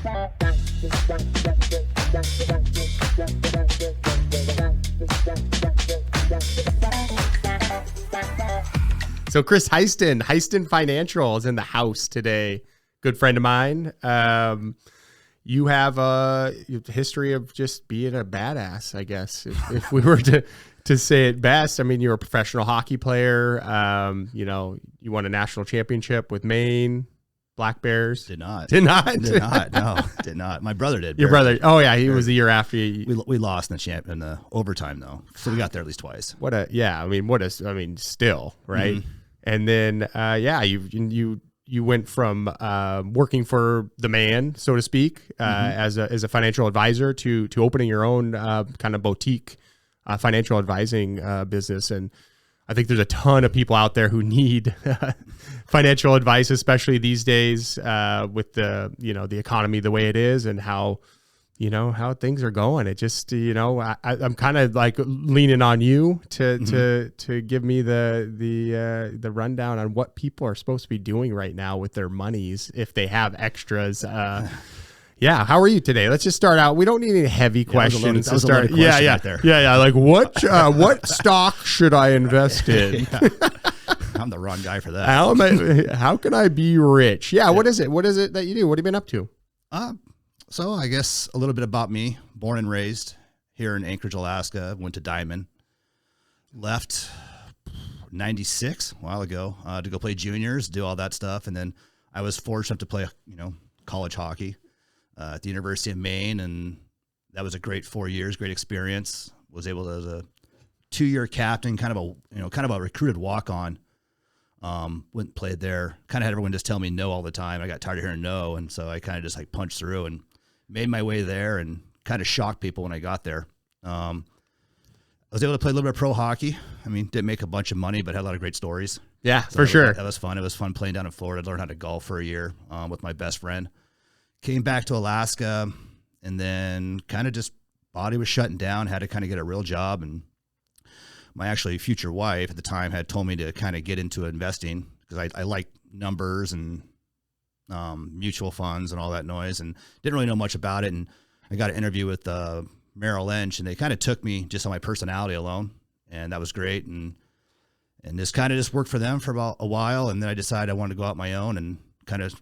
So Chris Heisten Financial is in the house today. Good friend of mine. You have a history of just being a badass, I guess, if we were to say it best. I mean, you're a professional hockey player. You won a national championship with Maine. Black Bears. Did not. No, did not. My brother did. Your brother. Oh yeah. He was the year after you. We lost in the overtime though. So we got there at least twice. Still, right? Mm-hmm. And then, you went from working for the man, so to speak, as a financial advisor to opening your own kind of boutique financial advising business. And I think there's a ton of people out there who need financial advice, especially these days with the economy the way it is and how things are going. It just, I'm kind of like leaning on you to give me the rundown on what people are supposed to be doing right now with their monies if they have extras. Yeah. How are you today? Let's just start out. We don't need any heavy questions to start. Yeah. Like what stock should I invest in? I'm the wrong guy for that. How can I be rich? Yeah. What is it? What is it that you do? What have you been up to? So I guess a little bit about me. Born and raised here in Anchorage, Alaska. Went to Diamond. Left 96 a while ago to go play juniors, do all that stuff. And then I was fortunate to play, college hockey at the University of Maine. And that was a great 4 years, great experience. Was able to, as a 2-year captain, kind of a recruited walk-on. Went and played there. Kind of had everyone just tell me no all the time. I got tired of hearing no. And so I kind of just punched through and made my way there and kind of shocked people when I got there. I was able to play a little bit of pro hockey. I mean, didn't make a bunch of money, but had a lot of great stories. Yeah, so for sure. That was fun. It was fun playing down in Florida. I learned how to golf for a year with my best friend. Came back to Alaska and then kind of just body was shutting down, had to kind of get a real job. And my actually future wife at the time had told me to kind of get into investing because I like numbers and mutual funds and all that noise and didn't really know much about it. And I got an interview with Merrill Lynch and they kind of took me just on my personality alone. And that was great. And this kind of just worked for them for about a while. And then I decided I wanted to go out my own and kind of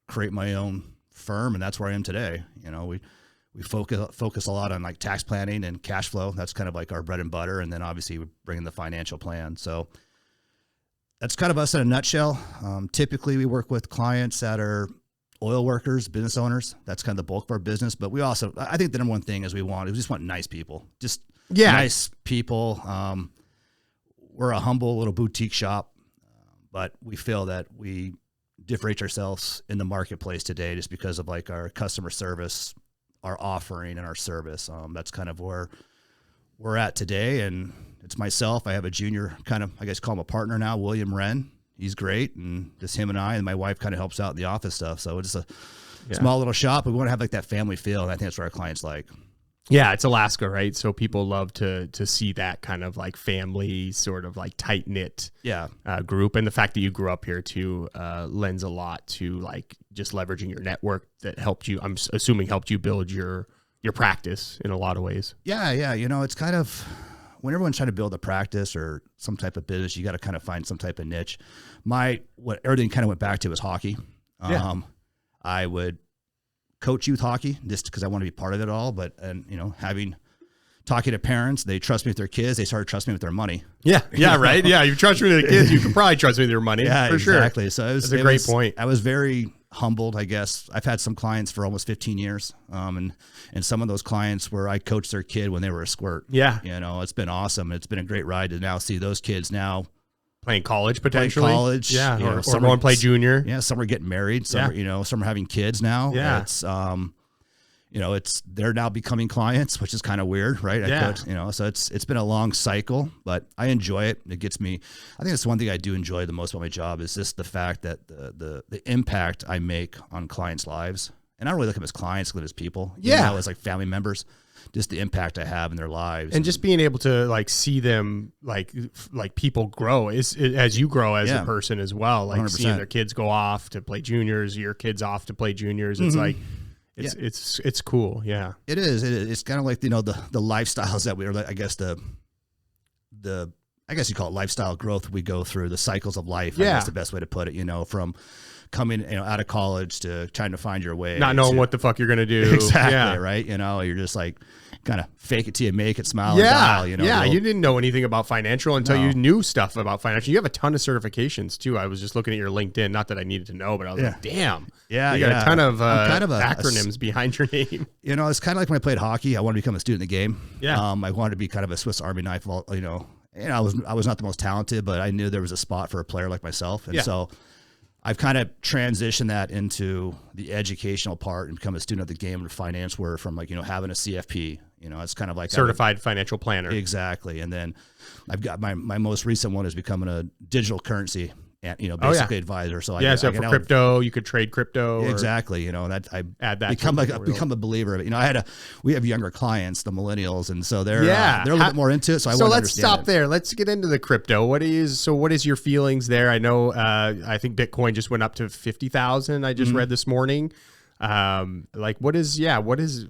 create my own firm. And that's where I am today. We focus a lot on like tax planning and cash flow. That's kind of like our bread and butter. And then obviously we bring in the financial plan. So that's kind of us in a nutshell. Typically we work with clients that are oil workers, business owners. That's kind of the bulk of our business. But we also, I think the number one thing is we just want nice people, nice people. We're a humble little boutique shop, but we feel that we differentiate ourselves in the marketplace today just because of like our customer service, our offering and our service. That's kind of where we're at today. And it's myself. I have a junior kind of, I guess call him a partner now, William Wren. He's great. And just him and I, and my wife kind of helps out in the office stuff. So it's a small little shop. We want to have like that family feel. And I think that's what our clients like. Yeah, it's Alaska, right? So people love to see that kind of like family sort of like tight knit group. And the fact that you grew up here too lends a lot to like just leveraging your network that helped you, I'm assuming helped you build your practice in a lot of ways. Yeah. It's kind of when everyone's trying to build a practice or some type of business, you got to kind of find some type of niche. What everything kind of went back to was hockey. I would coach youth hockey just because I want to be part of it all. But, talking to parents, they trust me with their kids. They started trusting me with their money. Yeah. Right. Yeah. You trust me with the kids. You can probably trust me with your money. Yeah, for exactly. Sure. So that's a great point. I was very humbled, I guess. I've had some clients for almost 15 years. And some of those clients where I coached their kid when they were a squirt. Yeah. It's been awesome. It's been a great ride to now see those kids now playing college potentially. Yeah. Or going play junior. Yeah. Some are getting married. Some are, some are having kids now. Yeah. It's, they're now becoming clients, which is kind of weird, right? So it's been a long cycle, but I enjoy it. It gets me, I think that's one thing I do enjoy the most about my job is just the fact that the impact I make on clients' lives. And I don't really look at them as clients, look at them as people, as like family members, just the impact I have in their lives. And just being able to like see them, like people grow as you grow as a person as well, like 100%. Seeing their kids go off to play juniors, your kids off to play juniors. It's like, It's cool. Yeah, it is. It's kind of like, the lifestyles that we are, I guess I guess you call it lifestyle growth. We go through the cycles of life. I guess the best way to put it, from coming, out of college to trying to find your way, not knowing what the fuck you're going to do. Exactly. Yeah. Right. You're just like kind of fake it till you make it, smile and dial, Yeah. You didn't know anything about financial until you knew stuff about financial. You have a ton of certifications too. I was just looking at your LinkedIn, not that I needed to know, but I was like, damn. Yeah. You got a ton of acronyms behind your name. It's kind of like when I played hockey, I wanted to become a student in the game. Yeah. I wanted to be kind of a Swiss Army knife, I was not the most talented, but I knew there was a spot for a player like myself. And so I've kind of transitioned that into the educational part and become a student of the game and finance, where from having a CFP, it's kind of like certified financial planner. Exactly. And then I've got my most recent one is becoming a digital currency and basically advisor. So for crypto, you could trade crypto. Exactly. That I add that. Become a believer of it. We have younger clients, the millennials, and so they're a little bit more into it. So let's stop there. Let's get into the crypto. What is your feelings there? I know, I think Bitcoin just went up to 50,000. I just read this morning. What is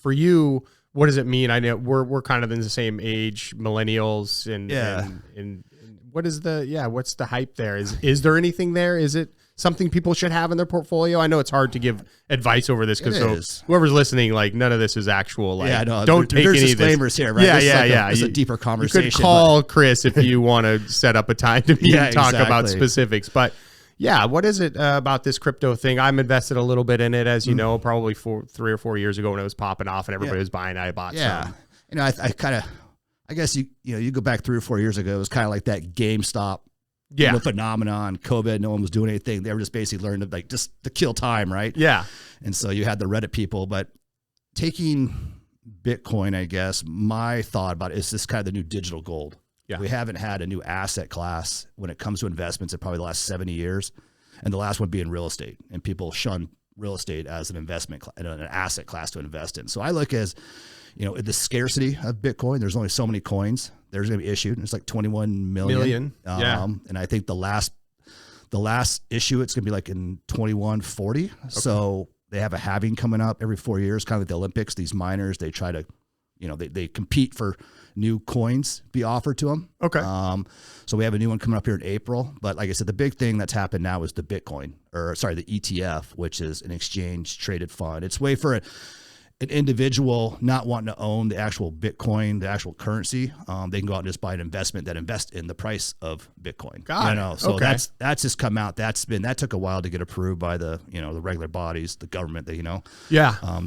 for you? What does it mean? I know we're kind of in the same age, millennials, and what's the hype there? Is there anything there? Is it something people should have in their portfolio? I know it's hard to give advice over this because whoever's listening, none of this is actual. Don't take any disclaimers here, right? It's a deeper conversation. You could call Chris if you want to set up a time to talk about specifics, but. Yeah, what is it about this crypto thing? I'm invested a little bit in it, as you know, probably 3 or 4 years ago when it was popping off and everybody was buying. I bought some. I guess you go back 3 or 4 years ago, it was kind of like that GameStop phenomenon. COVID, no one was doing anything. They were just basically learning to just to kill time, right? Yeah. And so you had the Reddit people, but taking Bitcoin, I guess my thought about it is this kind of the new digital gold. Yeah. We haven't had a new asset class when it comes to investments in probably the last 70 years. And the last one being real estate. And people shun real estate as an investment, an asset class to invest in. So I look as, the scarcity of Bitcoin. There's only so many coins there's going to be issued. It's like 21 million. And I think the last issue, it's going to be in 2140. Okay. So they have a halving coming up every 4 years, kind of like the Olympics. These miners, they try to, they compete for new coins be offered to them. Okay. So we have a new one coming up here in April. But like I said, the big thing that's happened now is the ETF, which is an exchange traded fund. It's a way for an individual not wanting to own the actual Bitcoin, the actual currency. They can go out and just buy an investment that invests in the price of Bitcoin. Got it. So that's just come out. That took a while to get approved by the regular bodies, the government. They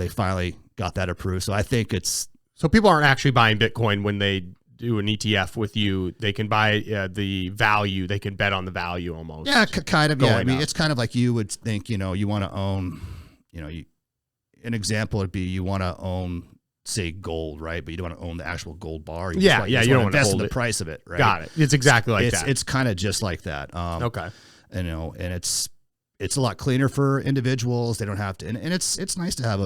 finally got that approved. So I think so people aren't actually buying Bitcoin when they do an ETF with you. They can buy the value. They can bet on the value almost. Yeah, kind of. Yeah, I mean, it's kind of like you would think, you want to own, an example would be you want to own, say, gold, right? But you don't want to own the actual gold bar. You don't want to invest in the price of it, right? Got it. It's exactly like that. It's kind of just like that. Okay. And it's a lot cleaner for individuals. They don't have to, and it's nice to have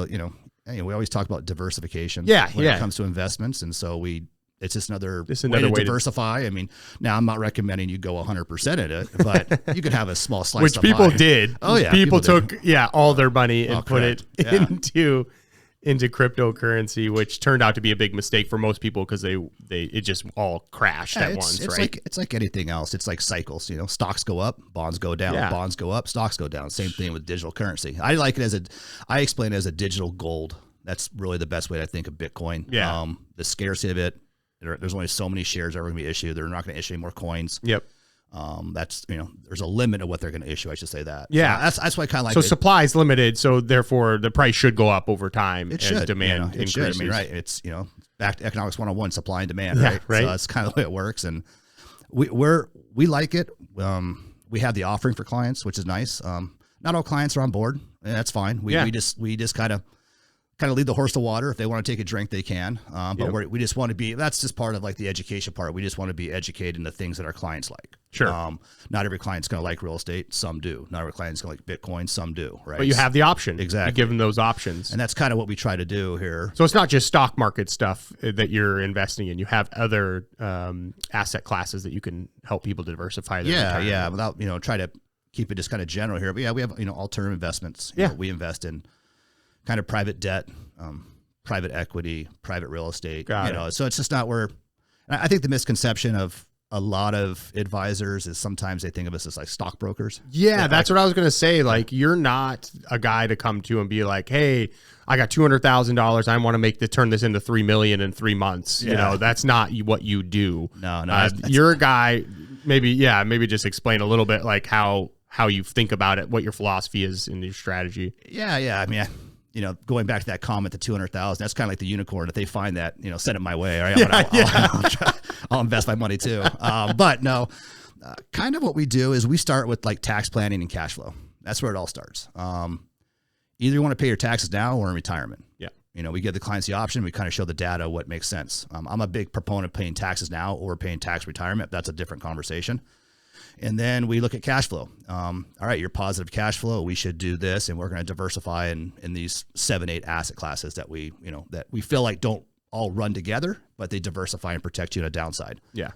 we always talk about diversification when it comes to investments. And so it's just another way to diversify. I mean, now I'm not recommending you go 100% in it, but you could have a small slice which of people pie. Did. Oh yeah. People took all their money and put it into cryptocurrency, which turned out to be a big mistake for most people because it just all crashed at once, right? It's like anything else. It's like cycles, stocks go up, bonds go down, bonds go up, stocks go down. Same thing with digital currency. I explain it as a digital gold. That's really the best way to think of Bitcoin. Yeah. The scarcity of it. There's only so many shares that are going to be issued. They're not going to issue any more coins. Yep. That's there's a limit of what they're going to issue. I should say that. Yeah, so that's why I kind of like. So supply is limited, so therefore the price should go up over time as demand increases. Should. I mean, right? It's back to economics 101, supply and demand, right? Right. So that's kind of the way it works, and we like it. We have the offering for clients, which is nice. Not all clients are on board, and that's fine. We just kind of lead the horse to water. If they want to take a drink, they can. But we just want to be, that's just part of the education part. We just want to be educated in the things that our clients like. Sure. Not every client's going to like real estate. Some do. Not every client's going to like Bitcoin. Some do. Right. But you have the option. Exactly. You give them those options. And that's kind of what we try to do here. So it's not just stock market stuff that you're investing in. You have other asset classes that you can help people diversify their retirement. Yeah. Without, try to keep it just kind of general here. But we have, alternative investments. We invest in kind of private debt, private equity, private real estate. Got it. So it's just not where. I think the misconception of a lot of advisors is sometimes they think of us as like stockbrokers. Yeah, that's what I was going to say. Like, you're not a guy to come to and be like, hey, I got $200,000. I want to turn this into $3 million in 3 months. Yeah. You know, that's not what you do. No. You're a guy. Maybe just explain a little bit like how you think about it, what your philosophy is in your strategy. Yeah. I mean, going back to that comment, the 200,000, that's kind of like the unicorn. If they find that, send it my way. All right, I'll invest my money too. But no, kind of what we do is we start with like tax planning and cash flow. That's where it all starts. Either you want to pay your taxes now or in retirement. Yeah. We give the clients the option. We kind of show the data, what makes sense. I'm a big proponent of paying taxes now or paying tax retirement. That's a different conversation. And then we look at cash flow. All right, you're positive cash flow. We should do this, and we're going to diversify in these 7-8 asset classes that we feel like don't all run together, but they diversify and protect you on a downside. Yeah.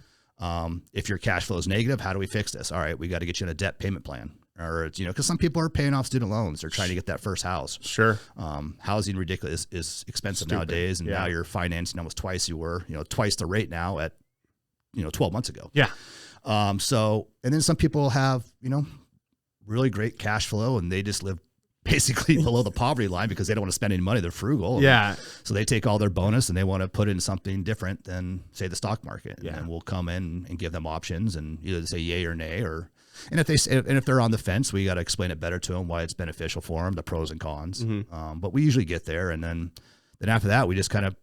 If your cash flow is negative, how do we fix this? All right, we got to get you in a debt payment plan, or because some people are paying off student loans. They're trying to get that first house. Sure. Housing ridiculous is expensive nowadays, and now you're financing almost twice twice the rate now at 12 months ago. Yeah. And then some people have, really great cash flow and they just live basically below the poverty line because they don't want to spend any money. They're frugal. Yeah. So they take all their bonus and they want to put in something different than say the stock market. Yeah. And we'll come in and give them options and either say yay or nay, and if they're on the fence, we got to explain it better to them, why it's beneficial for them, the pros and cons. Mm-hmm. But we usually get there. And then after that, we just kind of,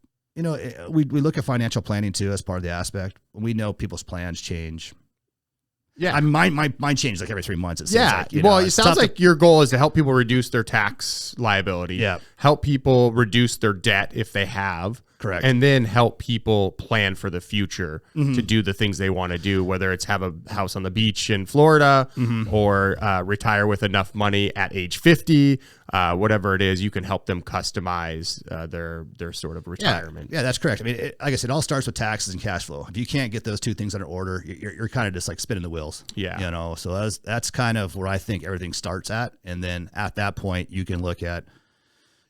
we look at financial planning too, as part of the aspect. We know people's plans change. Yeah. Mine changes like every 3 months. It seems Yeah. like, Well, it sounds like your goal is to help people reduce their tax liability. Yeah. Help people reduce their debt if they have. Correct. And then help people plan for the future to do the things they want to do, whether it's have a house on the beach in Florida or retire with enough money at age 50, whatever it is, you can help them customize their sort of retirement. Yeah, that's correct. I mean, like I said, it all starts with taxes and cash flow. If you can't get those two things under order, you're kind of just like spinning the wheels. Yeah. So that's kind of where I think everything starts at. And then at that point, you can look at,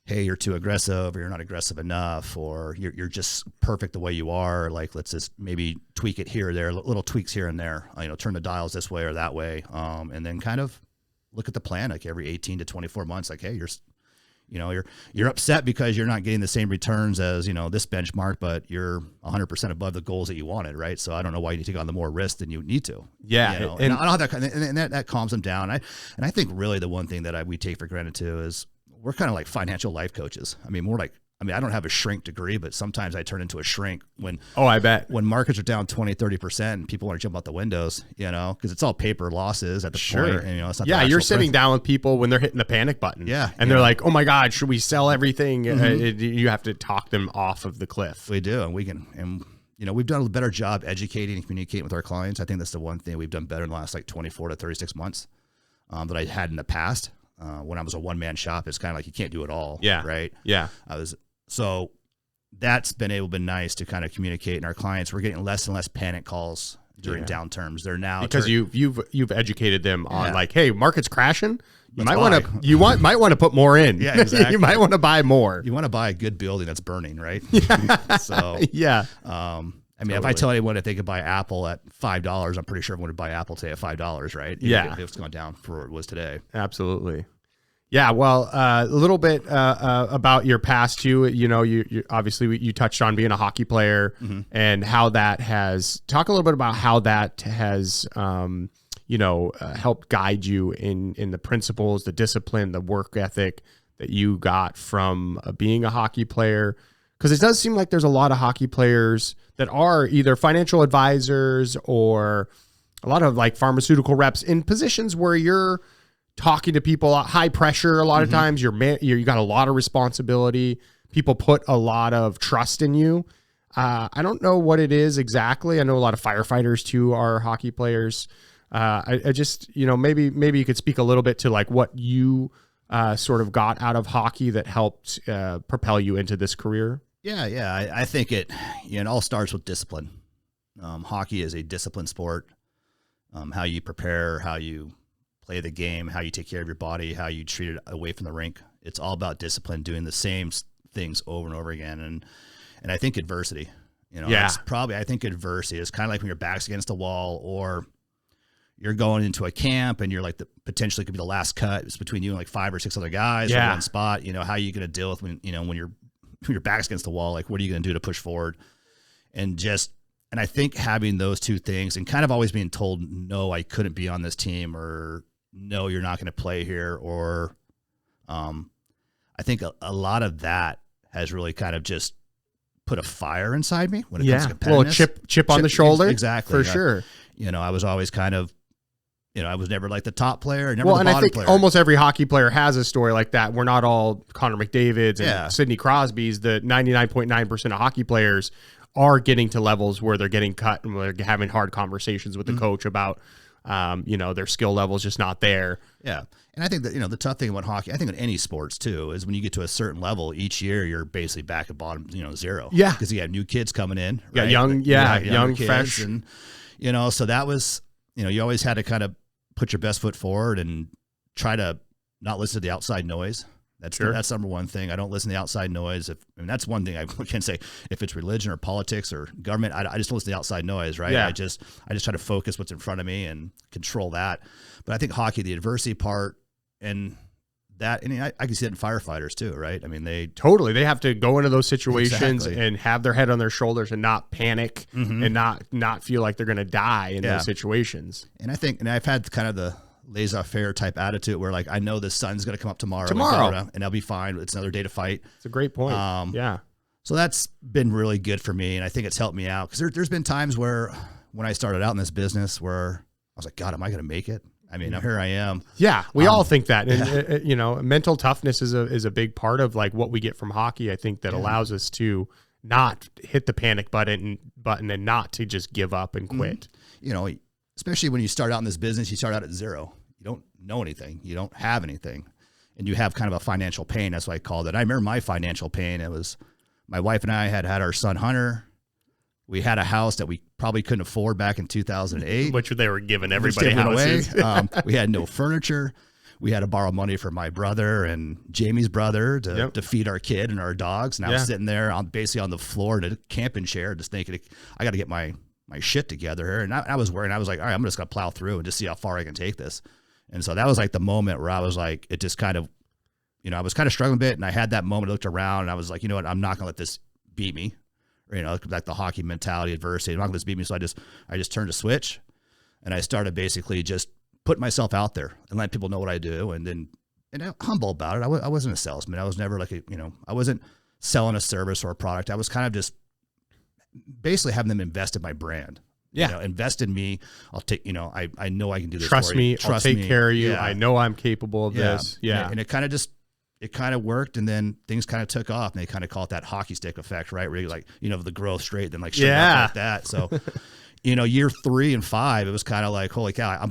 hey, you're too aggressive, or you're not aggressive enough, or you're just perfect the way you are. Like, let's just maybe tweak it here or there, little tweaks here and there, turn the dials this way or that way. And then kind of look at the plan, like every 18 to 24 months, like, hey, you're upset because you're not getting the same returns as, this benchmark, but you're 100% above the goals that you wanted. Right. So I don't know why you need to take on the more risk than you need to. Yeah. And I don't have that calms them down. I think really the one thing that we take for granted too is, we're kind of like financial life coaches. I mean, I don't have a shrink degree, but sometimes I turn into a shrink I bet when markets are down 20, 30% and people want to jump out the windows, because it's all paper losses at the point. And, it's not you're sitting down with people when they're hitting the panic button. Yeah. And they're like, oh my God, should we sell everything? You have to talk them off of the cliff. We do. And we've done a better job educating and communicating with our clients. I think that's the one thing we've done better in the last like 24 to 36 months that I had in the past. When I was a one-man shop, it's kind of like you can't do it all. Yeah. Right. Yeah. So that's been nice to kind of communicate. And our clients, we're getting less and less panic calls during downturns. They're now because you've educated them on like, hey, market's crashing. You might want to put more in. Yeah, exactly. You might want to buy more. You want to buy a good building that's burning, right? So yeah. If I tell anyone if they could buy Apple at $5, I'm pretty sure everyone would buy Apple today at $5, right? Yeah. If it's gone down for what it was today. Absolutely. Yeah. Well, a little bit about your past too. You obviously you touched on being a hockey player and how that has. Talk a little bit about how that has, helped guide you in the principles, the discipline, the work ethic that you got from being a hockey player. Because it does seem like there's a lot of hockey players that are either financial advisors or a lot of like pharmaceutical reps in positions where you're talking to people, high pressure. A lot of times you got a lot of responsibility. People put a lot of trust in you. I don't know what it is exactly. I know a lot of firefighters too are hockey players. I just, maybe you could speak a little bit to like what you sort of got out of hockey that helped propel you into this career. Yeah. I think it all starts with discipline. Hockey is a disciplined sport. How you prepare, how you play the game, how you take care of your body, how you treat it away from the rink It's all about discipline, doing the same things over and over again. And I think adversity, that's probably, I think adversity is kind of like when your back's against the wall, or you're going into a camp and you're like potentially could be the last cut. It's between you and like 5 or 6 other guys in one spot. How are you going to deal with when your back's against the wall? Like, what are you going to do to push forward? And I think having those two things and kind of always being told, no, I couldn't be on this team, or no, you're not going to play here. Or, I think a lot of that has really kind of just put a fire inside me when it comes to competitiveness. Well, chip on the shoulder. Exactly. For sure. I was always kind of, I was never like the top player, never the bottom I think player. almost every hockey player has a story like that. We're not all Connor McDavids and Sidney Crosbys. The 99.9% of hockey players are getting to levels where they're getting cut and they're having hard conversations with the coach about, their skill level's just not there. Yeah. And I think that, the tough thing about hockey, I think in any sports too, is when you get to a certain level each year, you're basically back at bottom, 0. Yeah. Because you have new kids coming in. Right? Young, kids, fresh. And, so that was, you always had to kind of put your best foot forward and try to not listen to the outside noise. That's number one thing. I don't listen to the outside noise. That's one thing I can say. If it's religion or politics or government, I just don't listen to the outside noise, right? Yeah. I just try to focus what's in front of me and control that. But I think hockey, the adversity part, and that, and I can see it in firefighters too, right? I mean, they have to go into those situations and have their head on their shoulders and not panic and not feel like they're going to die in those situations. And I think, and I've had kind of the laissez-faire type attitude where like, I know the sun's going to come up tomorrow and I'll be fine. It's another day to fight. It's a great point. So that's been really good for me. And I think it's helped me out because there's been times where when I started out in this business where I was like, God, am I going to make it? I mean, now here I am. Yeah, we all think that. And, mental toughness is a big part of like what we get from hockey. I think that allows us to not hit the panic button and not to just give up and quit. Especially when you start out in this business, you start out at 0. You don't know anything. You don't have anything. And you have kind of a financial pain. That's what I called it. I remember my financial pain. It was my wife and I had our son, Hunter. We had a house that we probably couldn't afford back in 2008. Which they were giving everybody houses. We had no furniture. We had to borrow money from my brother and Jamie's brother to feed our kid and our dogs. And I was sitting there basically on the floor in a camping chair just thinking, I got to get my shit together here. And I was worried. I was like, all right, I'm just going to plow through and just see how far I can take this. And so that was like the moment where I was like, it just kind of, I was kind of struggling a bit. And I had that moment, I looked around and I was like, you know what, I'm not going to let this beat me. Or, like the hockey mentality, adversity. I'm not going to let this beat me. So I just turned a switch and I started basically just putting myself out there and letting people know what I do. And I'm humble about it. I wasn't a salesman. I was never like I wasn't selling a service or a product. I was kind of just basically having them invest in my brand. Invest in me. I'll take, I know I can do this. Trust for me. you. I'll take care of you. I know I'm capable of this. Yeah. And it kind of worked. And then things kind of took off and they kind of call it that hockey stick effect, right? Where you like, the growth straight, then like, straight up like that. So, year 3 and 5, it was kind of like, holy cow,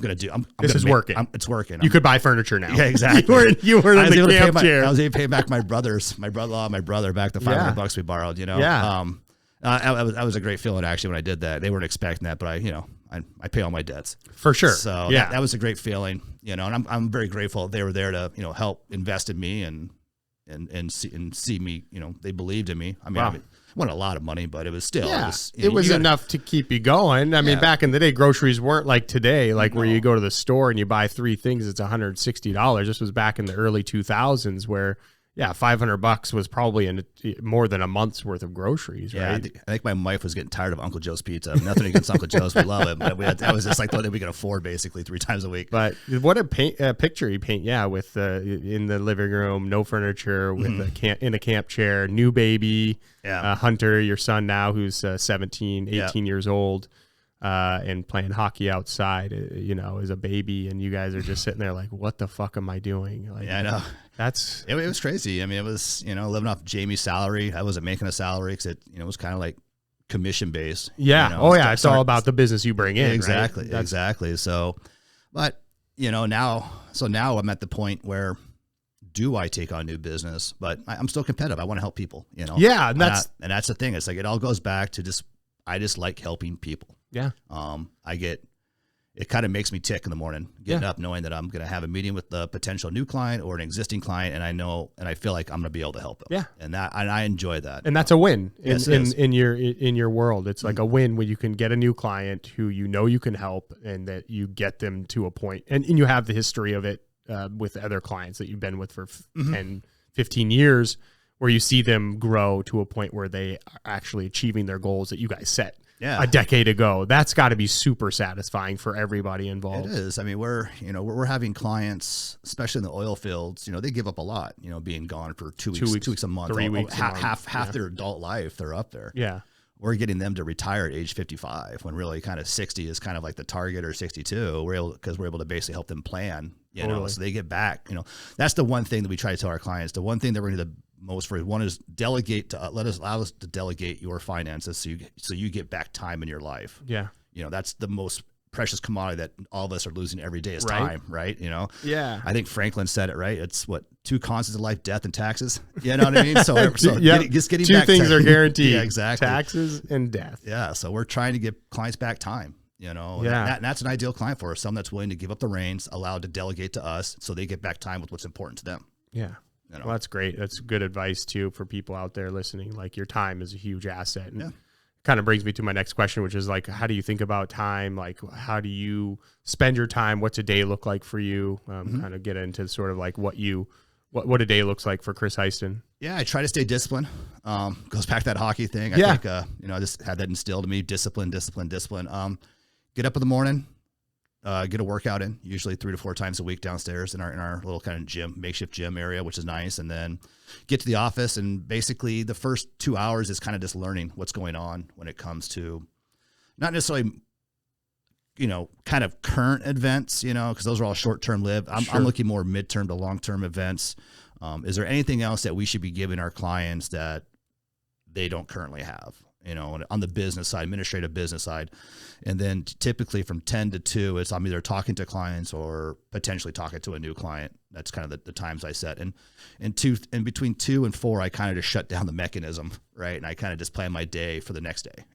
this is working. It's working. You could buy furniture now. Yeah, exactly. you were in the camp chair. I was able to pay back my brother-in-law, my brother back the $500 we borrowed, Yeah. That was a great feeling actually when I did that. They weren't expecting that, but I pay all my debts for sure. So that was a great feeling, and I'm very grateful they were there to help invest in me and see me. They believed in me. I mean, it wasn't a lot of money, but it was still it was enough to keep you going. I mean, back in the day, groceries weren't like today, where you go to the store and you buy 3 things, it's $160. This was back in the early 2000s where. Yeah, $500 was probably more than a month's worth of groceries, right? I think my wife was getting tired of Uncle Joe's pizza. Nothing against Uncle Joe's, we love it, but that was just like what we could afford basically 3 times a week. But what a picture you paint, with in the living room, no furniture, with in a camp chair, new baby, Hunter, your son now, who's 17, 18 years old. And playing hockey outside, as a baby, and you guys are just sitting there like, what the fuck am I doing? Like, I know. It was crazy. I mean, it was, living off Jamie's salary. I wasn't making a salary because it was kind of like commission based. Yeah. It's all about the business you bring in. Exactly. Right? Exactly. So, but, now I'm at the point where do I take on new business, but I'm still competitive. I want to help people, Yeah. And that's the thing. It's like, it all goes back to I just like helping people. Yeah. it kind of makes me tick in the morning, getting up, knowing that I'm going to have a meeting with the potential new client or an existing client. And I know, and I feel like I'm going to be able to help them. Yeah. And I enjoy that. And that's a win in Yes, your world. It's like a win when you can get a new client who you can help, and that you get them to a point, and you have the history of it with other clients that you've been with for 10, 15 years, where you see them grow to a point where they are actually achieving their goals that you guys set a decade ago. That's got to be super satisfying for everybody involved. It is. I mean, we're having clients, especially in the oil fields, they give up a lot, being gone for 2 weeks a month, 3 weeks, half their adult life. They're up there. Yeah. We're getting them to retire at age 55 when really kind of 60 is kind of like the target, or 62. We're able to basically help them plan, so they get back, that's the one thing that we try to tell our clients. The one thing that we're going to most for one is delegate to allow us to delegate your finances so you get back time in your life. Yeah. That's the most precious commodity that all of us are losing every day is time, right? Yeah. I think Franklin said it right. It's what, 2 constants of life: death and taxes. You know what I mean? So just getting 2 back things are guaranteed. Yeah, exactly. Taxes and death. Yeah. So we're trying to get clients back time. And that's an ideal client for us. Someone that's willing to give up the reins, allowed to delegate to us, so they get back time with what's important to them. Yeah. Well, that's great. That's good advice too for people out there listening. Like, your time is a huge asset. And kind of brings me to my next question, which is like, how do you think about time? Like, how do you spend your time? What's a day look like for you? Kind of get into sort of like what a day looks like for Chris Heisten. Yeah, I try to stay disciplined. Goes back to that hockey thing. I think, I just had that instilled in me, discipline. Get up in the morning, get a workout in, usually 3 to 4 times a week downstairs in our little kind of gym, makeshift gym area, which is nice. And then get to the office, and basically the first 2 hours is kind of just learning what's going on when it comes to not necessarily, kind of current events, because those are all short-term lived. I'm looking more midterm to long-term events. Is there anything else that we should be giving our clients that they don't currently have? On the business side, administrative business side. And then typically from 10 to 2, it's I'm either talking to clients or potentially talking to a new client. That's kind of the times I set. And between 2 and 4, I kind of just shut down the mechanism, right? And I kind of just plan my day for the next day,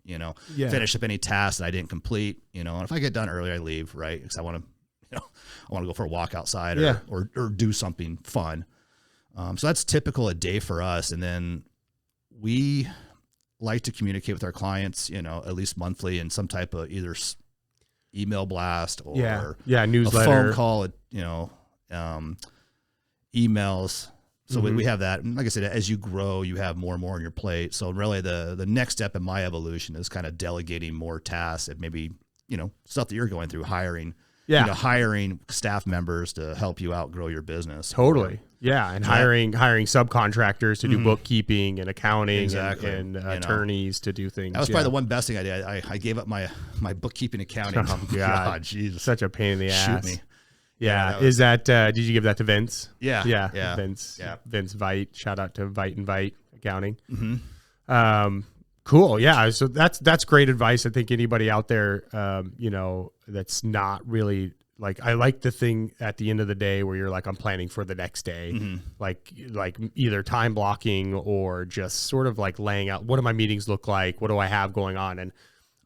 finish up any tasks that I didn't complete, and if I get done early, I leave, right? Because I want to, go for a walk outside or do something fun. So that's typical a day for us. And then we like to communicate with our clients, at least monthly, in some type of either email blast or newsletter, a phone call, emails. So we have that. And like I said, as you grow, you have more and more on your plate. So really the next step in my evolution is kind of delegating more tasks and maybe, stuff that you're going through, hiring staff members to help you out, grow your business. Totally. Yeah. And hiring subcontractors to do bookkeeping and accounting and attorneys to do things. That was probably the one best thing I did. I gave up my bookkeeping accounting. Oh, God, Jesus. Such a pain in the ass. Shoot me. Yeah. Is that, did you give that to Vince? Yeah. Vince Veit. Shout out to Veit and Veit Accounting. Cool. Yeah. So that's great advice. I think anybody out there, that's not really like, I like the thing at the end of the day where you're like, I'm planning for the next day, like either time blocking or just sort of like laying out, what do my meetings look like? What do I have going on? And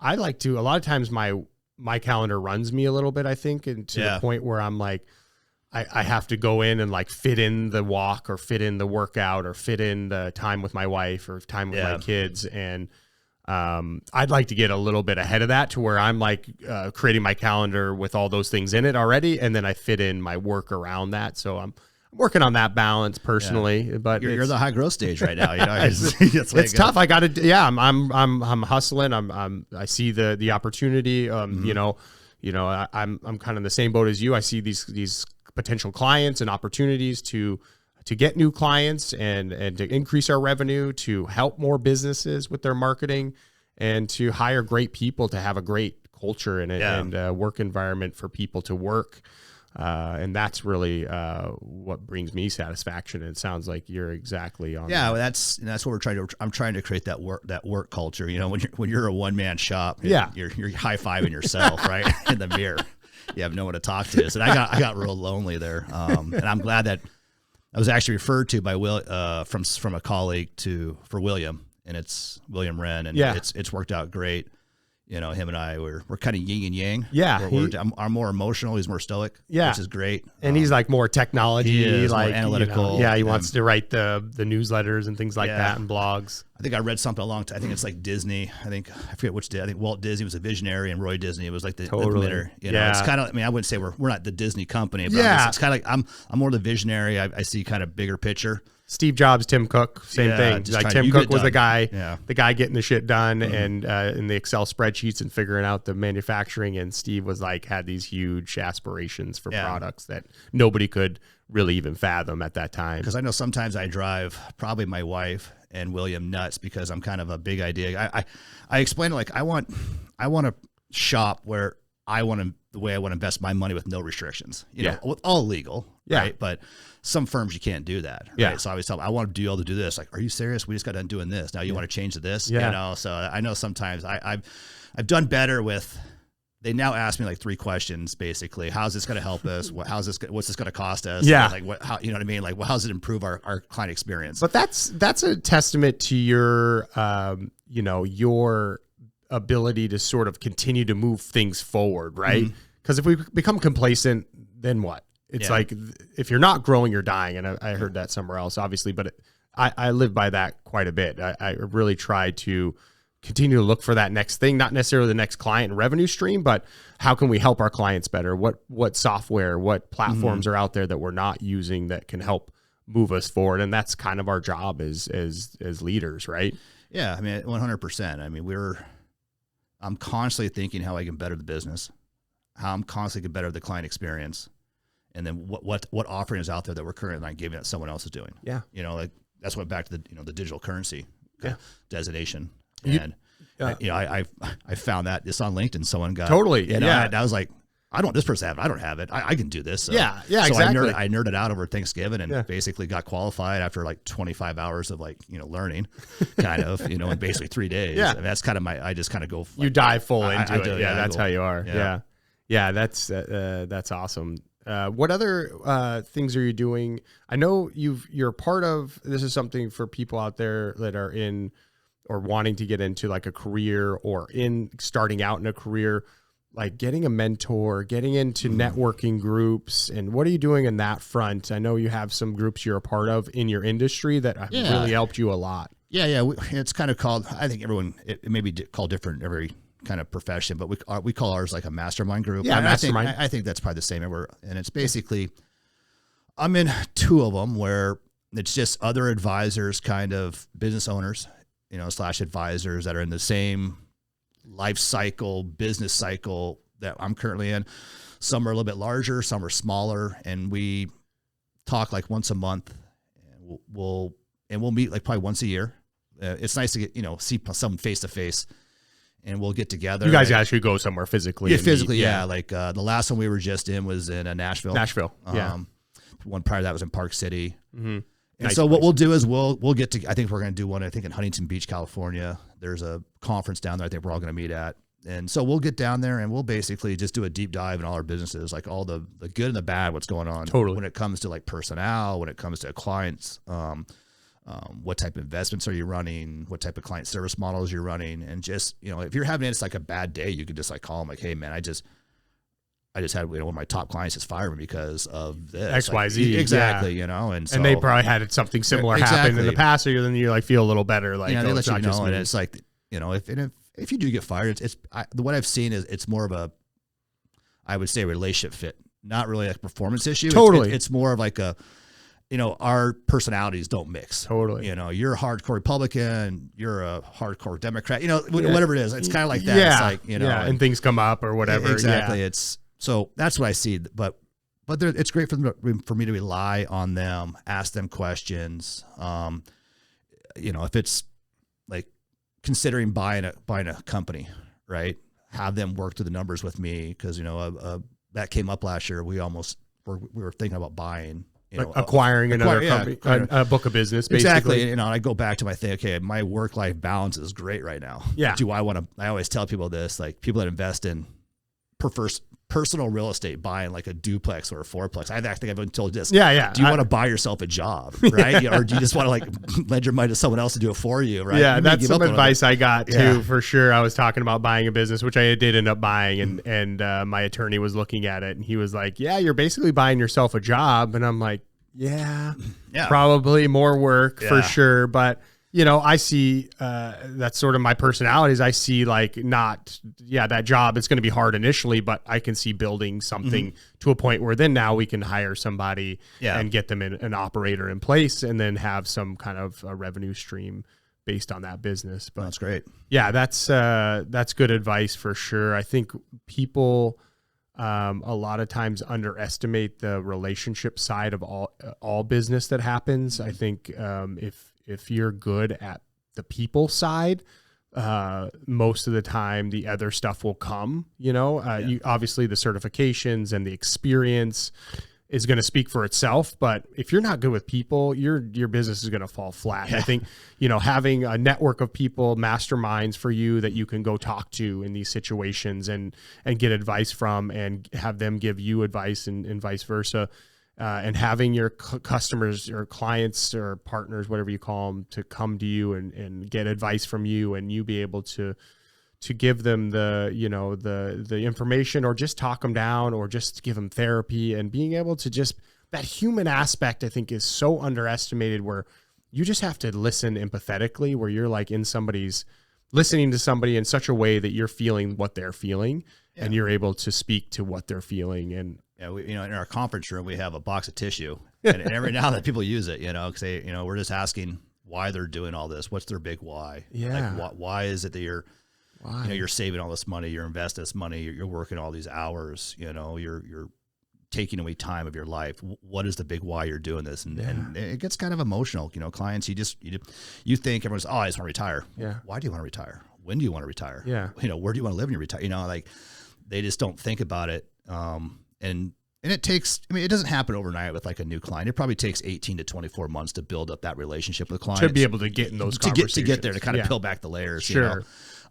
I like to, a lot of times my calendar runs me a little bit, I think, and to the point where I'm like, I have to go in and like fit in the walk or fit in the workout or fit in the time with my wife or time with my kids. And I'd like to get a little bit ahead of that to where I'm like creating my calendar with all those things in it already. And then I fit in my work around that. So I'm working on that balance personally, but you're the high growth stage right now. It's tough. I got to, I'm hustling. I see the opportunity. I'm kind of in the same boat as you. I see these potential clients and opportunities to get new clients and to increase our revenue, to help more businesses with their marketing, and to hire great people to have a great culture and a work environment for people to work. And that's really what brings me satisfaction. And it sounds like you're exactly on. Yeah, well, that's what I'm trying to create that work culture. When you're a one man shop, you're high fiving yourself right in the mirror. You have no one to talk to. So I got real lonely there. And I'm glad that I was actually referred to by from a colleague for William, and it's William Wren, and it's worked out great. You know, him and I we're kind of yin and yang. Yeah, I'm more emotional. He's more stoic. Yeah, which is great. And he's like more technology, like more analytical. You know, he wants to write the newsletters and things like that and blogs. I think I read something I think it's like Disney. I forget which day. I think Walt Disney was a visionary and Roy Disney was like the implementer. You know, it's kind of. I mean, I wouldn't say we're not the Disney company, but it's kind of like I'm more the visionary. I see kind of bigger picture. Steve Jobs, Tim Cook, same thing. Like Tim Cook was the guy getting the shit done and in the Excel spreadsheets and figuring out the manufacturing. And Steve was like, had these huge aspirations for products that nobody could really even fathom at that time. Because I know sometimes I drive probably my wife and William nuts because I'm kind of a big idea. I explain it like I want to shop where the way I want to invest my money with no restrictions, you know, with all legal, right? But some firms you can't do that, right? So I always tell them, I want to be able to do this. Like, are you serious? We just got done doing this. Now you want to change to this, you know? So I know sometimes I've done better with. They now ask me like 3 questions, basically. How's this going to help us? What's this going to cost us? Yeah. Like how, you know what I mean? Like, well, how does it improve our client experience? But that's a testament to your, you know, your ability to sort of continue to move things forward, right? Because if we become complacent, then what? It's like, if you're not growing, you're dying. And I heard that somewhere else, obviously, but I live by that quite a bit. I really try to continue to look for that next thing, not necessarily the next client and revenue stream, but how can we help our clients better? What software, what platforms are out there that we're not using that can help move us forward? And that's kind of our job as leaders, right? Yeah. I mean, 100%. I mean, I'm constantly thinking how I can better the business, how I'm constantly can better the client experience. And then what offering is out there that we're currently not giving that someone else is doing. Yeah. You know, like that's what back to the digital currency designation. And you know, I found that it's on LinkedIn. Someone got totally. You know, and I was like, this person have it. I don't have it. I can do this. So, so exactly. I nerded out over Thanksgiving and basically got qualified after like 25 hours of learning, kind of, you know, in basically 3 days. Yeah. And that's kind of I just kind of go. You dive full into it. Yeah, that's how you are. Yeah. That's awesome. What other things are you doing? I know you're part of, this is something for people out there that are in or wanting to get into like a career or in starting out in a career, like getting a mentor, getting into networking groups. And what are you doing in that front? I know you have some groups you're a part of in your industry that have really helped you a lot. Yeah. It's kind of called, I think it may be called different in every kind of profession, but we call ours like a mastermind group. Yeah, mastermind. I think that's probably the same everywhere. And it's basically, I'm in 2 of them where it's just other advisors, kind of business owners, you know, / advisors that are in the same life cycle, business cycle that I'm currently in. Some are a little bit larger, some are smaller, and we talk like once a month. And we'll meet like probably once a year. It's nice to get, you know, see someone face to face, and we'll get together. You guys actually go somewhere physically. Yeah, physically. Yeah. Like the last one we were just in was in Nashville. One prior to that was in Park City. And so what we'll do is we'll get to, I think we're going to do one, I think in Huntington Beach, California. There's a conference down there I think we're all going to meet at. And so we'll get down there and we'll basically just do a deep dive in all our businesses, like all the good and the bad, what's going on. Totally. When it comes to like personnel, when it comes to clients, what type of investments are you running? What type of client service models you're running? And just, you know, if you're having it's like a bad day, you could just like call them like, hey man, I just had, you know, one of my top clients just fired me because of this. XYZ. Like, exactly. You know, and they probably had something similar happen in the past, or then you like feel a little better. Like, they let you know, and it's like, you know, if you do get fired, what I've seen is it's more of a, I would say, relationship fit, not really like a performance issue. Totally. It's more of like a, you know, our personalities don't mix. Totally. You know, you're a hardcore Republican, you're a hardcore Democrat, you know, whatever it is. It's kind of like that. Yeah. It's like, you know, and things come up or whatever. Exactly. So that's what I see, but it's great for me to rely on them, ask them questions. You know, if it's like considering buying a company, right? Have them work through the numbers with me. Cause you know, that came up last year. We were thinking about buying, you know, acquiring another company, a book of business. Basically. Exactly. You know, I go back to my thing. Okay. My work-life balance is great right now. Yeah. I always tell people this, like people that invest in personal real estate, buying like a duplex or a fourplex. I think I've been told this. Yeah. Do you want to buy yourself a job, right? Or do you just want to like lend your money to someone else to do it for you, right? Yeah, that's some advice I got too, for sure. I was talking about buying a business, which I did end up buying, and my attorney was looking at it, and he was like, "Yeah, you're basically buying yourself a job," and I'm like, "Yeah, probably more work for sure," but. You know, I see that's sort of my personality is I see like that job, it's going to be hard initially, but I can see building something to a point where then now we can hire somebody and get them an operator in place and then have some kind of a revenue stream based on that business. But that's great. Yeah, that's good advice for sure. I think people a lot of times underestimate the relationship side of all business that happens. I think if you're good at the people side, most of the time the other stuff will come, you obviously the certifications and the experience is going to speak for itself. But if you're not good with people, your business is going to fall flat. I think, having a network of people, masterminds for you that you can go talk to in these situations and get advice from and have them give you advice and vice versa. And having your customers or clients or partners, whatever you call them, to come to you and get advice from you, and you be able to give them the information or just talk them down or just give them therapy, and being able to just that human aspect, I think, is so underestimated, where you just have to listen empathetically, where you're like listening to somebody in such a way that you're feeling what they're feeling and you're able to speak to what they're feeling. And in our conference room, we have a box of tissue, and every now and then people use it, because we're just asking why they're doing all this. What's their big why? Yeah. Like, why is it that you're saving all this money, you're investing this money, you're working all these hours, you're taking away time of your life. What is the big why you're doing this? And it gets kind of emotional. Clients, you think everyone's, I just want to retire. Yeah. Why do you want to retire? When do you want to retire? Yeah. Where do you want to live when you retire? Like they just don't think about it. And it takes, it doesn't happen overnight with like a new client. It probably takes 18 to 24 months to build up that relationship with clients. To be able to get in those conversations. To get there, to kind of peel back the layers. Sure.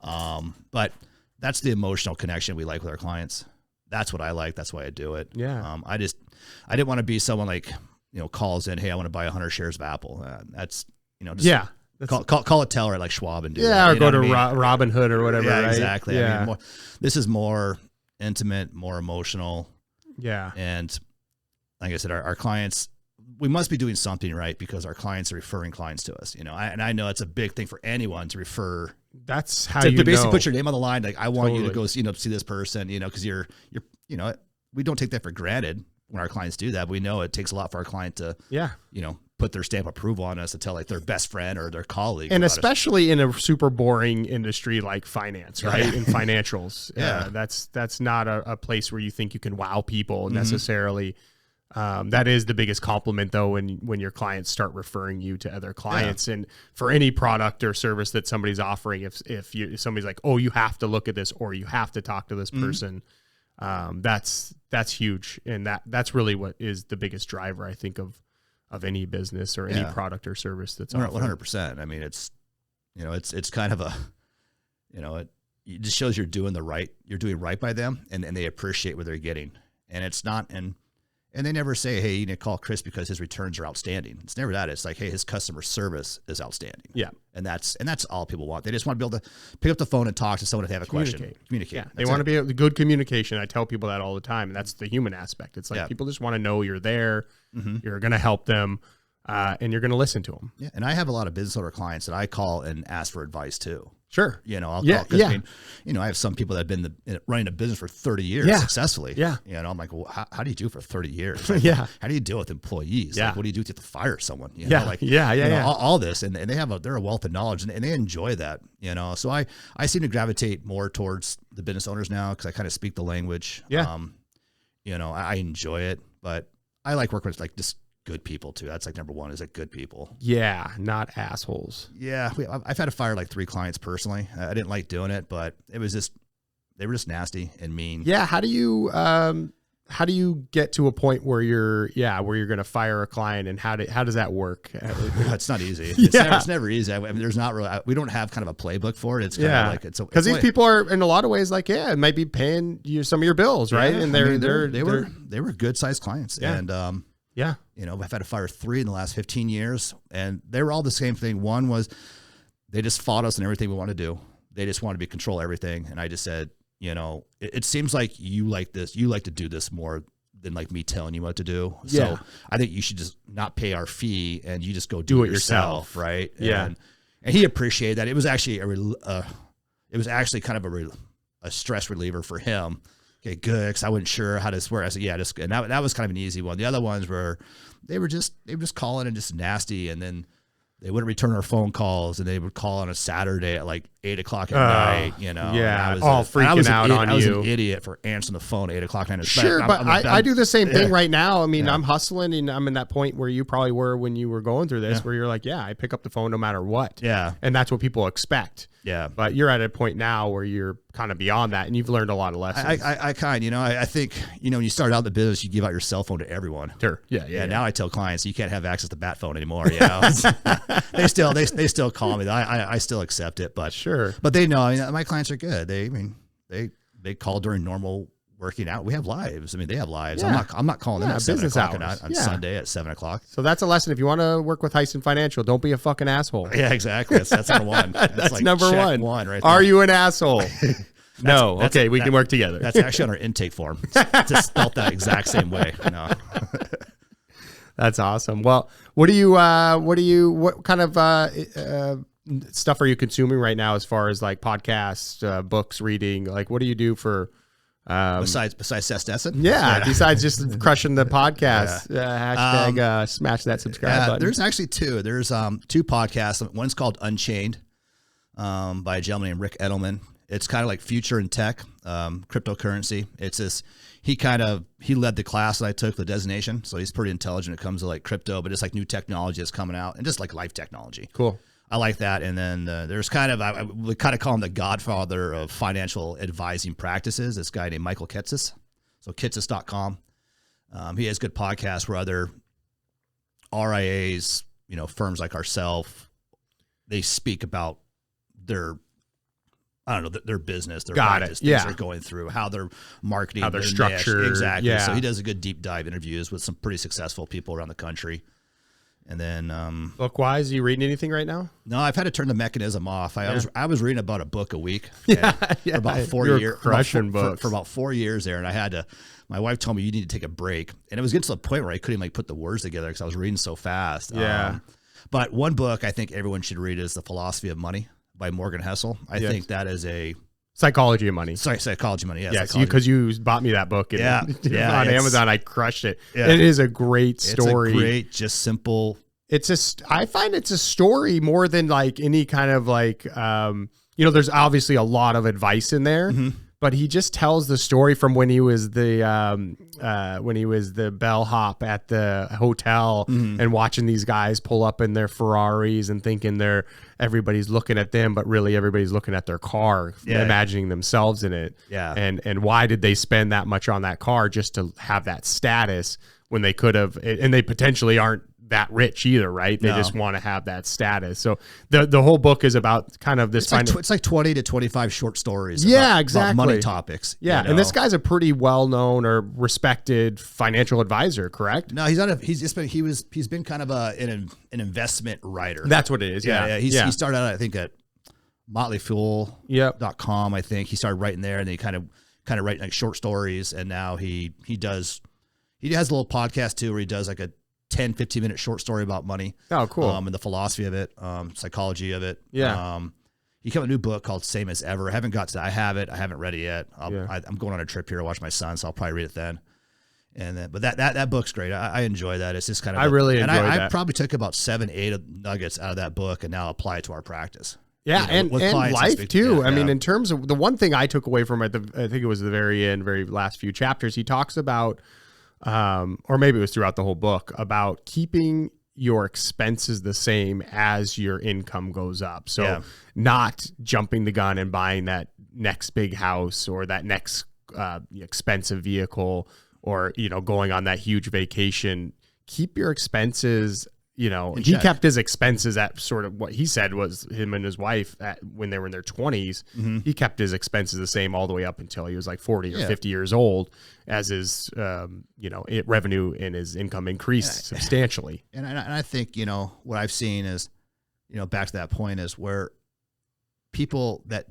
But that's the emotional connection we like with our clients. That's what I like. That's why I do it. Yeah. I didn't want to be someone like, calls in, hey, I want to buy 100 shares of Apple. That's, call a teller like Schwab and do that. Or go to Robin Hood or whatever. Yeah, right? exactly. Yeah. This is more intimate, more emotional. Yeah. And like I said, our clients, we must be doing something right because our clients are referring clients to us, and I know it's a big thing for anyone to refer. That's how to basically put your name on the line. Like, I want you to go, see this person, because you're, we don't take that for granted when our clients do that. But we know it takes a lot for our client to, put their stamp of approval on us to tell like their best friend or their colleague. And especially in a super boring industry like finance, right? In financials. That's not a place where you think you can wow people necessarily. That is the biggest compliment though, when your clients start referring you to other clients. And for any product or service that somebody's offering, if somebody's like, oh, you have to look at this or you have to talk to this person, that's huge. And that's really what is the biggest driver, I think, of any business or any product or service that's offered. 100%. I mean, it's kind of it just shows you're doing right by them, and they appreciate what they're getting. And it's not, and they never say, hey, you need to call Chris because his returns are outstanding. It's never that. It's like, hey, his customer service is outstanding. Yeah. And that's all people want. They just want to be able to pick up the phone and talk to someone if they have a question. Communicate. Yeah. They want to be able to good communication. I tell people that all the time. And that's the human aspect. It's like people just want to know you're there. You're going to help them, and you're going to listen to them. Yeah. And I have a lot of business owner clients that I call and ask for advice too. Sure. I'll call, because I have some people that have been running a business for 30 years successfully. Yeah. I'm like, well, how do you do it for 30 years? Like, how do you deal with employees? Like, what do you do to fire someone? All this. And they're a wealth of knowledge, and they enjoy that, So I seem to gravitate more towards the business owners now because I kind of speak the language. Yeah. I enjoy it, but I like working with like just good people too. That's like number one, is like good people. Yeah. Not assholes. Yeah. I've had to fire like 3 clients personally. I didn't like doing it, but it was just, they were just nasty and mean. Yeah. How do you how do you get to a point where you're going to fire a client, and how does that work? It's not easy. It's never easy. I mean, there's not really, we don't have kind of a playbook for it. It's kind of like, because these people are in a lot of ways like, it might be paying you some of your bills, right? And they were good sized clients. Yeah. And, I've had to fire 3 in the last 15 years, and they were all the same thing. One was they just fought us in everything we want to do. They just wanted to be control everything. And I just said, it seems like you like this. You like to do this more than like me telling you what to do. Yeah. So I think you should just not pay our fee and you just go do it yourself. Right. Yeah. And he appreciated that. It was actually kind of a stress reliever for him. Okay, good. Cause I wasn't sure how to swear. I said, and that was kind of an easy one. The other ones were, they were just calling and just nasty. And then they wouldn't return our phone calls, and they would call on a Saturday at like 8 o'clock at night, Yeah, all freaking out on you. I was an idiot for answering the phone at 8 o'clock at night. Sure, but I do the same thing right now. I mean, I'm hustling, and I'm in that point where you probably were when you were going through this, where you're like, I pick up the phone no matter what. Yeah. And that's what people expect. Yeah. But you're at a point now where you're kind of beyond that, and you've learned a lot of lessons. I think, when you start out in the business, you give out your cell phone to everyone. Sure. Yeah. Now I tell clients you can't have access to bat phone anymore. They still call me. I still accept it, but sure. But they know, my clients are good. They call during normal working out. We have lives. I mean, they have lives. Yeah. I'm not calling them at 7 o'clock on Sunday at 7 o'clock. So that's a lesson. If you want to work with Heisten Financial, don't be a fucking asshole. Yeah, exactly. That's number one. That's like number one right there. Are you an asshole? No. Okay, we can work together. That's actually on our intake form. It's spelled that exact same way. No. That's awesome. Well, what kind of stuff are you consuming right now as far as like podcasts, books, reading? Like, what do you do for besides Seth Stetson? Yeah, besides just crushing the podcast. Hashtag smash that subscribe button. There's actually 2. There's 2 podcasts. One's called Unchained by a gentleman named Rick Edelman. It's kind of like future in tech, cryptocurrency. It's this. He led the class that I took, the designation. So he's pretty intelligent when it comes to like crypto, but it's like new technology that's coming out and just like life technology. Cool. I like that. And then there's I would kind of call him the godfather of financial advising practices. This guy named Michael Kitces. So kitces.com. He has good podcasts where other RIAs, firms like ourselves, they speak about their business, their practice, things they're going through, how they're marketing, how they're structured. Exactly. Yeah. So he does a good deep dive interviews with some pretty successful people around the country. And then book wise, are you reading anything right now? No, I've had to turn the mechanism off. I was reading about a book a week for about 4 years. Crushing books for about 4 years there, and I had to. My wife told me you need to take a break, and it was getting to the point where I couldn't even put the words together because I was reading so fast. Yeah. But one book I think everyone should read is The Philosophy of Money by Morgan Housel. I think that is a Psychology of Money. Sorry, Psychology of Money. Yes, because you bought me that book. On Amazon. I crushed it. Yeah. It is a great story. It's a great, just simple. I find it's a story more than like any kind of like, there's obviously a lot of advice in there, but he just tells the story from when he was the bellhop at the hotel and watching these guys pull up in their Ferraris and thinking everybody's looking at them, but really everybody's looking at their car, imagining themselves in it. Yeah. And why did they spend that much on that car just to have that status when they could have, and they potentially aren't that rich either, right? They just want to have that status. So the whole book is about kind of this. It's like 20 to 25 short stories. Exactly. About money topics. Yeah, and this guy's a pretty well-known or respected financial advisor, correct? No, he's not. He's been kind of an investment writer. That's what it is. Yeah. He started out, I think, at motleyfool.com. I think he started writing there, and then he kind of write like short stories, and now he has a little podcast too where he does like a 10, 15-minute short story about money. Oh, cool. And the philosophy of it, psychology of it. Yeah. He came out with a new book called Same as Ever. I haven't got to that. I have it. I haven't read it yet. I'm going on a trip here to watch my son, so I'll probably read it then. And then, but that book's great. I enjoy that. It's just kind of, I probably took about 7, 8 nuggets out of that book and now apply it to our practice. Yeah, and life too. I mean, in terms of the one thing I took away from it, I think it was the very last few chapters, he talks about, or maybe it was throughout the whole book, about keeping your expenses the same as your income goes up. So not jumping the gun and buying that next big house or that next expensive vehicle, or, going on that huge vacation, keep your expenses, In he check. kept his expenses at sort of what he said was him and his wife when they were in their 20s. He kept his expenses the same all the way up until he was like 40 or 50 years old, as his, revenue and his income increased substantially. And I think, what I've seen is, back to that point is where people that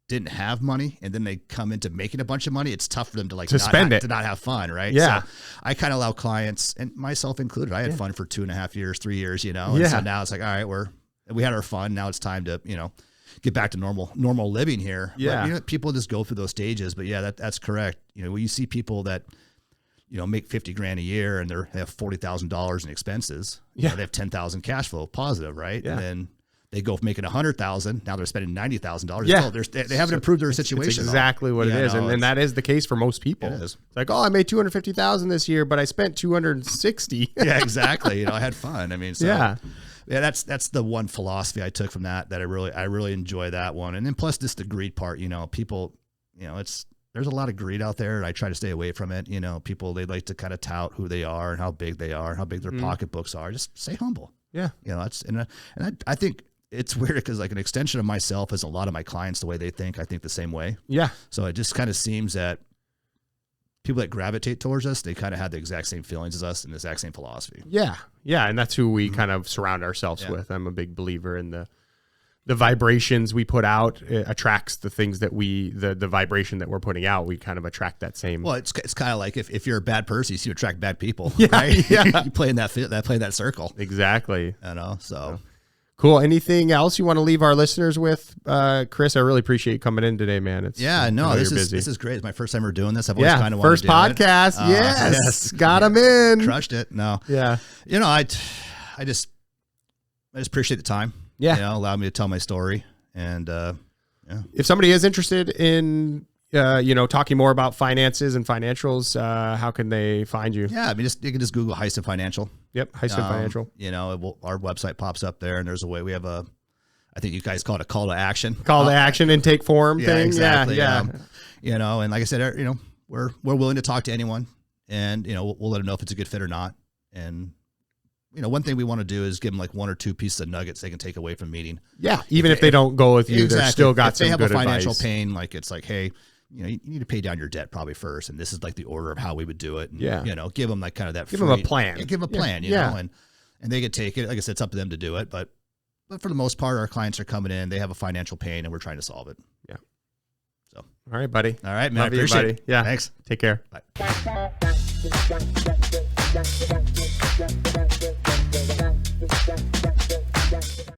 didn't have money and then they come into making a bunch of money, it's tough for them to to not have fun. Right. Yeah. So I kind of allow clients, and myself included, I had fun for 2.5 years, 3 years, and so now it's like, all right, we had our fun. Now it's time to, get back to normal living here. Yeah. But, people just go through those stages, but that's correct. When you see people that, make 50 grand a year and they have $40,000 in expenses, they have 10,000 cash flow positive. Right. Yeah. And then they go from making 100,000. Now they're spending $90,000. Yeah. They haven't improved their situation. It's exactly what it is. And that is the case for most people. It is. It's like, I made 250,000 this year, but I spent 260. Yeah, exactly. I had fun. I mean, that's the one philosophy I took from that I really enjoy that one. And then plus just the greed part, people, there's a lot of greed out there, and I try to stay away from it. People, they like to kind of tout who they are and how big they are, and how big their pocketbooks are. Just stay humble. Yeah. I think it's weird because like an extension of myself is a lot of my clients, the way they think, I think the same way. Yeah. So it just kind of seems that people that gravitate towards us, they kind of have the exact same feelings as us and the exact same philosophy. Yeah. Yeah. And that's who we kind of surround ourselves with. I'm a big believer in the vibrations we put out attracts the things that the vibration that we're putting out. We kind of attract that same. Well, it's kind of like if you're a bad person, you attract bad people. Yeah, right? yeah. You play in that circle. Exactly. So cool. Anything else you want to leave our listeners with, Chris? I really appreciate you coming in today, man. This is great. It's my first time ever doing this. I've always kind of wanted first to do podcast. it. Yes, got him in. Crushed it. No, yeah. I just appreciate the time. Yeah, allowed me to tell my story. And if somebody is interested in talking more about finances and financials, how can they find you? Yeah, I mean, you can just Google Heisten Financial. Yep, Heisten Financial. Our website pops up there, and there's a way. We have I think you guys call it a call to action. Call to action, intake form thing. Exactly. Yeah. And like I said, we're willing to talk to anyone, and we'll let them know if it's a good fit or not. And one thing we want to do is give them like 1 or 2 pieces of nuggets they can take away from meeting. Yeah, even if they don't go with you, they've still got some good advice. If they have a financial pain, like it's like, hey, you need to pay down your debt probably first, and this is like the order of how we would do it. And, give them like kind of that. Give them a plan. Give them a plan. You know, and they could take it. Like I said, it's up to them to do it, but for the most part, our clients are coming in. They have a financial pain, and we're trying to solve it. Yeah. So, all right, buddy. All right, man. Love you, buddy. Yeah. Thanks. Take care. Bye.